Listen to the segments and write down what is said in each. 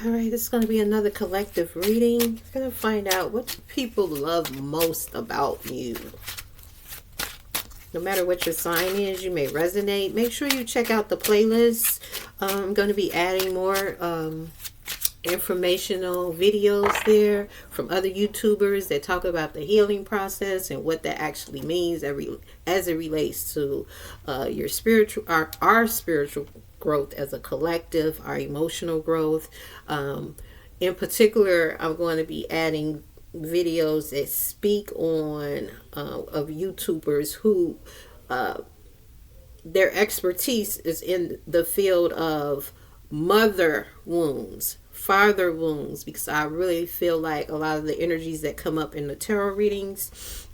All right, this is going to be another collective reading. We're going to find out what people love most about you. No matter what your sign is, you may resonate. Make sure you check out the playlist. I'm going to be adding more informational videos there from other YouTubers that talk about the healing process and what that actually means as it relates to your spiritual, our spiritual growth as a collective, our emotional growth. In particular, I'm going to be adding videos that speak on of YouTubers who their expertise is in the field of mother wounds, father wounds, because I really feel like a lot of the energies that come up in the tarot readings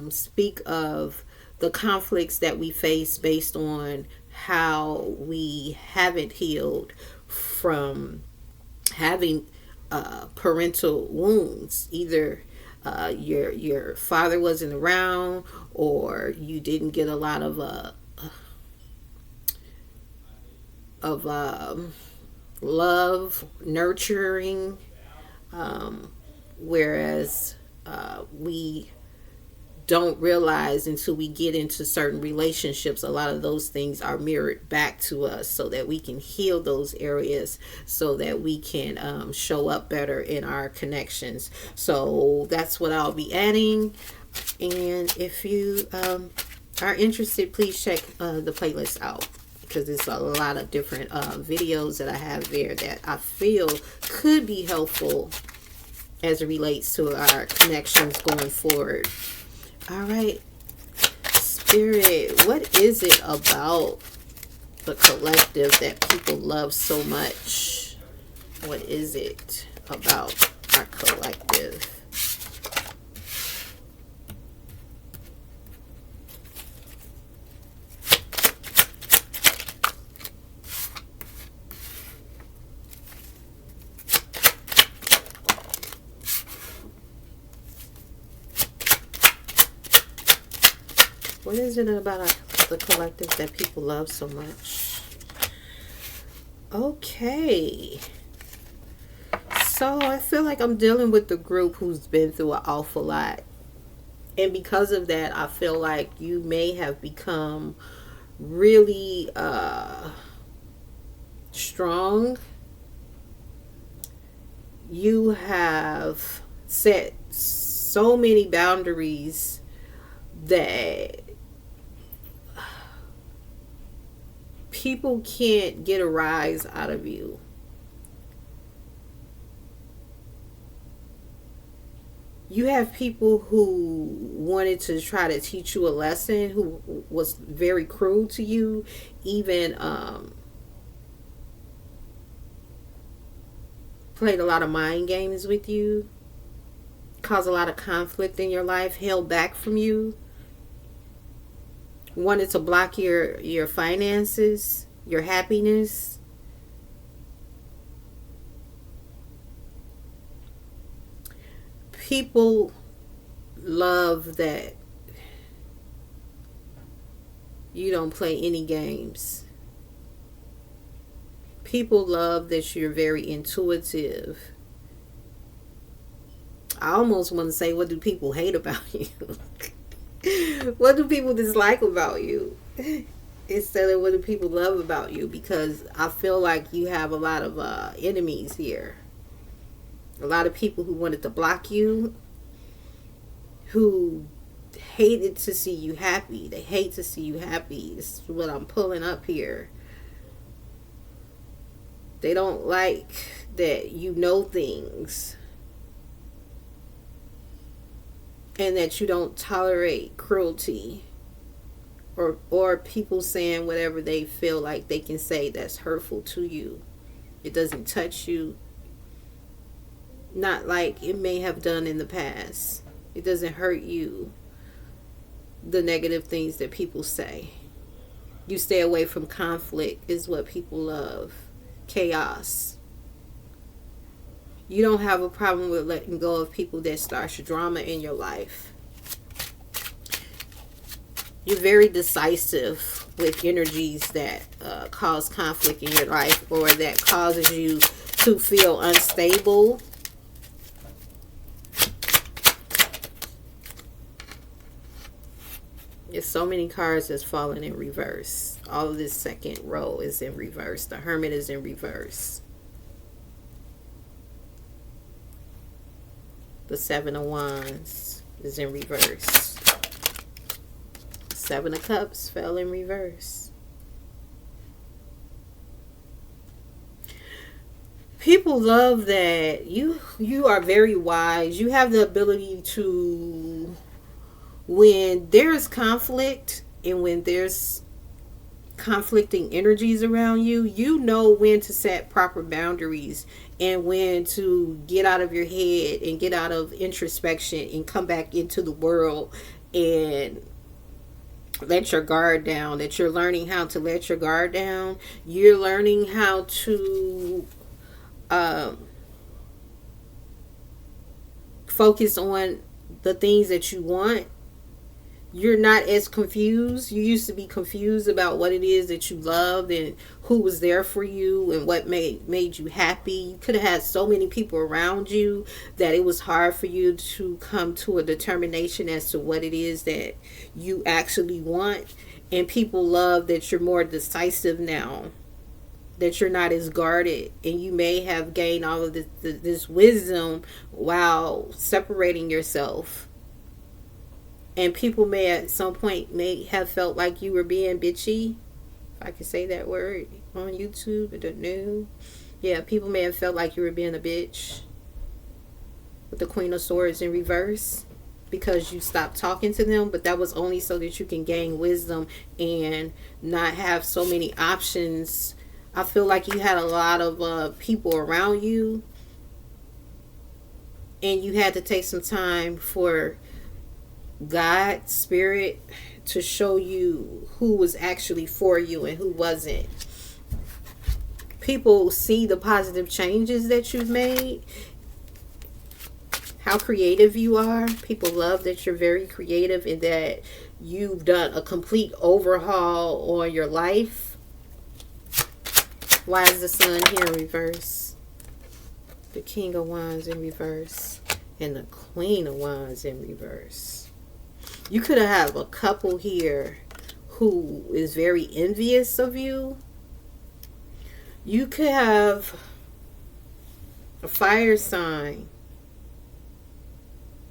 speak of the conflicts that we face based on how we haven't healed from having parental wounds. Either your father wasn't around, or you didn't get a lot of love, nurturing, whereas we don't realize until we get into certain relationships, a lot of those things are mirrored back to us, so that we can heal those areas, so that we can show up better in our connections. So that's what I'll be adding. And if you are interested, please check the playlist out, because there's a lot of different videos that I have there that I feel could be helpful as it relates to our connections going forward. All right, Spirit, what is it about the collective that people love so much? What is it about our collective? What is it about the collective that people love so much? Okay. So I feel like I'm dealing with the group who's been through an awful lot. And because of that, I feel like you may have become really strong. You have set so many boundaries that people can't get a rise out of you. You have people who wanted to try to teach you a lesson, who was very cruel to you, even played a lot of mind games with you, caused a lot of conflict in your life, held back from you, wanted to block your finances, your happiness. People love that you don't play any games. People love that you're very intuitive. I almost want to say, what do people hate about you? What do people dislike about you? Instead of what do people love about you? Because I feel like you have a lot of enemies here. A lot of people who wanted to block you, who hated to see you happy. They hate to see you happy. This is what I'm pulling up here. They don't like that you know things, and that you don't tolerate cruelty, or people saying whatever they feel like they can say that's hurtful to you. It doesn't touch you, not like it may have done in the past. It doesn't hurt you, the negative things that people say. You stay away from conflict is what people love. Chaos. You don't have a problem with letting go of people that start drama in your life. You're very decisive with energies that cause conflict in your life, or that causes you to feel unstable. There's so many cards that's falling in reverse. All of this second row is in reverse. The Hermit is in reverse. The Seven of Wands is in reverse. Seven of Cups fell in reverse. People love that you are very wise. You have the ability to, when there's conflict and when there's conflicting energies around you, you know when to set proper boundaries and when to get out of your head and get out of introspection and come back into the world and let your guard down. That you're learning how to let your guard down. You're learning how to focus on the things that you want. You're not as confused. You used to be confused about what it is that you loved and who was there for you and what made you happy. You could have had so many people around you that it was hard for you to come to a determination as to what it is that you actually want. And people love that you're more decisive now, that you're not as guarded, and you may have gained all of this wisdom while separating yourself. And people may at some point may have felt like you were being bitchy, if I could say that word on YouTube. I don't know. Yeah, people may have felt like you were being a bitch with the Queen of Swords in reverse because you stopped talking to them, but that was only so that you can gain wisdom and not have so many options. I feel like you had a lot of people around you, and you had to take some time for God, Spirit, to show you who was actually for you and who wasn't. People see the positive changes that you've made, how creative you are. People love that you're very creative and that you've done a complete overhaul on your life. Why is the Sun here in reverse? The King of Wands in reverse and the Queen of Wands in reverse. You could have a couple here who is very envious of you. You could have a fire sign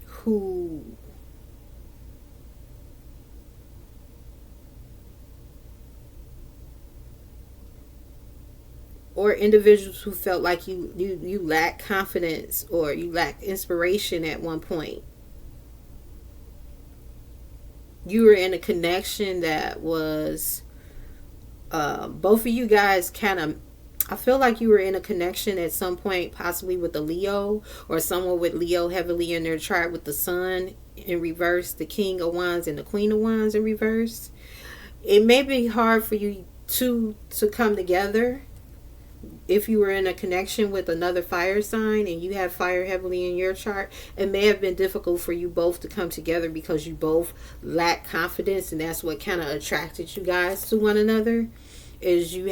who or individuals who felt like you lack confidence or you lack inspiration at one point. You were in a connection that was both of you guys kind of, I feel like you were in a connection at some point, possibly with a Leo or someone with Leo heavily in their chart, with the Sun in reverse, the King of Wands and the Queen of Wands in reverse. It may be hard for you two to come together. If you were in a connection with another fire sign and you have fire heavily in your chart, it may have been difficult for you both to come together because you both lack confidence, and that's what kind of attracted you guys to one another. Is you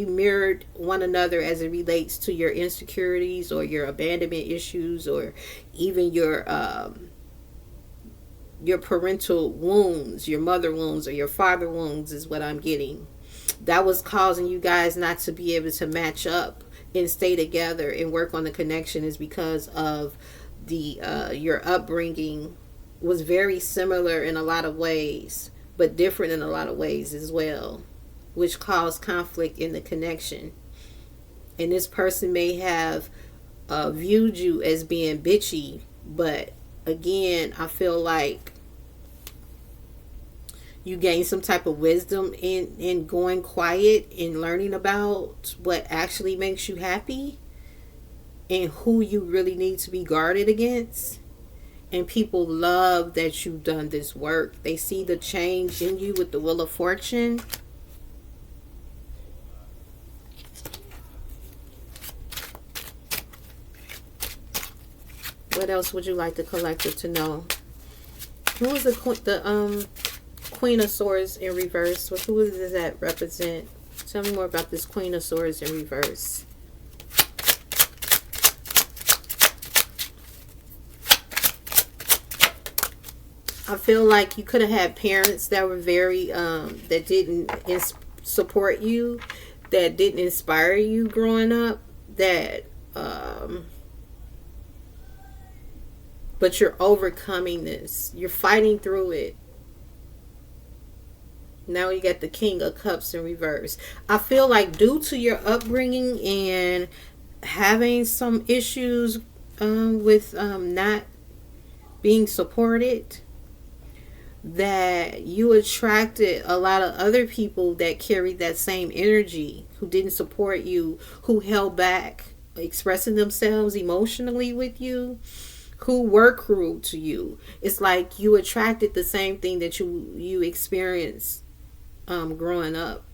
mirrored one another as it relates to your insecurities or your abandonment issues or even your parental wounds, your mother wounds or your father wounds is what I'm getting. That was causing you guys not to be able to match up and stay together and work on the connection, is because of your upbringing was very similar in a lot of ways, but different in a lot of ways as well, which caused conflict in the connection. And this person may have viewed you as being bitchy, but again, I feel like you gain some type of wisdom in going quiet and learning about what actually makes you happy and who you really need to be guarded against. And people love that you've done this work. They see the change in you with the Wheel of Fortune. What else would you like the collective to know? Who is the Queen of Swords in reverse? Who does that represent? Tell me more about this Queen of Swords in reverse. I feel like you could have had parents that were very that didn't support you, that didn't inspire you growing up, that but you're overcoming this. You're fighting through it. Now you got the King of Cups in reverse. I feel like due to your upbringing and having some issues with not being supported, that you attracted a lot of other people that carried that same energy, who didn't support you, who held back expressing themselves emotionally with you, who were cruel to you. It's like you attracted the same thing that you experienced growing up.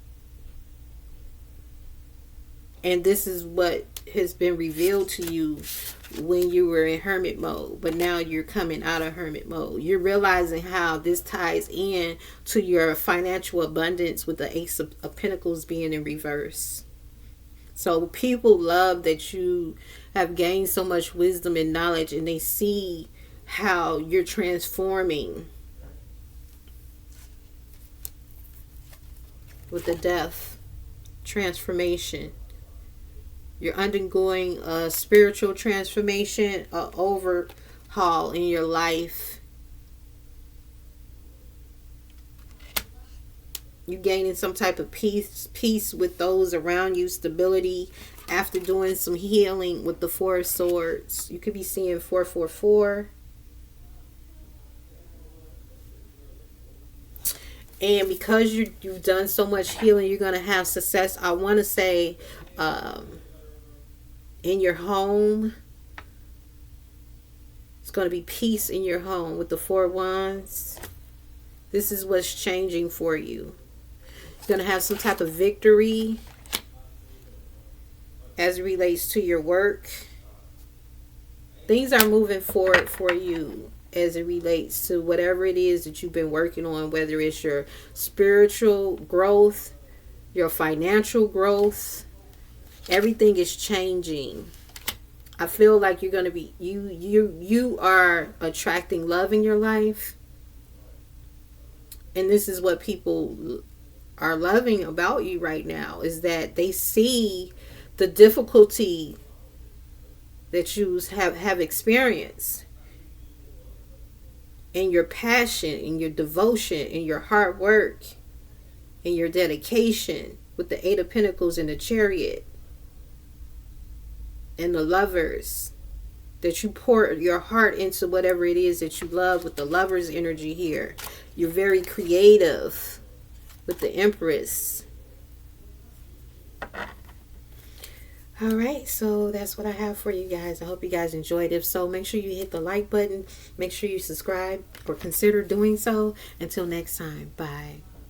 And this is what has been revealed to you when you were in hermit mode, but now you're coming out of hermit mode. You're realizing how this ties in to your financial abundance with the Ace of Pentacles being in reverse. So people love that you have gained so much wisdom and knowledge, and they see how you're transforming with the Death. Transformation. You're undergoing a spiritual transformation, an overhaul in your life. You gaining some type of peace with those around you, stability after doing some healing with the Four of Swords. You could be seeing 444. And because you've done so much healing, you're going to have success. I want to say in your home. It's going to be peace in your home with the Four of Wands. This is what's changing for you. You're going to have some type of victory as it relates to your work. Things are moving forward for you as it relates to whatever it is that you've been working on, whether it's your spiritual growth, your financial growth. Everything is changing. I feel like you're going to be, you are attracting love in your life. And this is what people are loving about you right now, is that they see the difficulty that you have experienced, and your passion and your devotion and your hard work and your dedication with the Eight of Pentacles and the Chariot and the Lovers, that you pour your heart into whatever it is that you love with the Lover's energy here. You're very creative with the Empress. All right, so that's what I have for you guys. I hope you guys enjoyed. If so, make sure you hit the like button. Make sure you subscribe or consider doing so. Until next time, bye.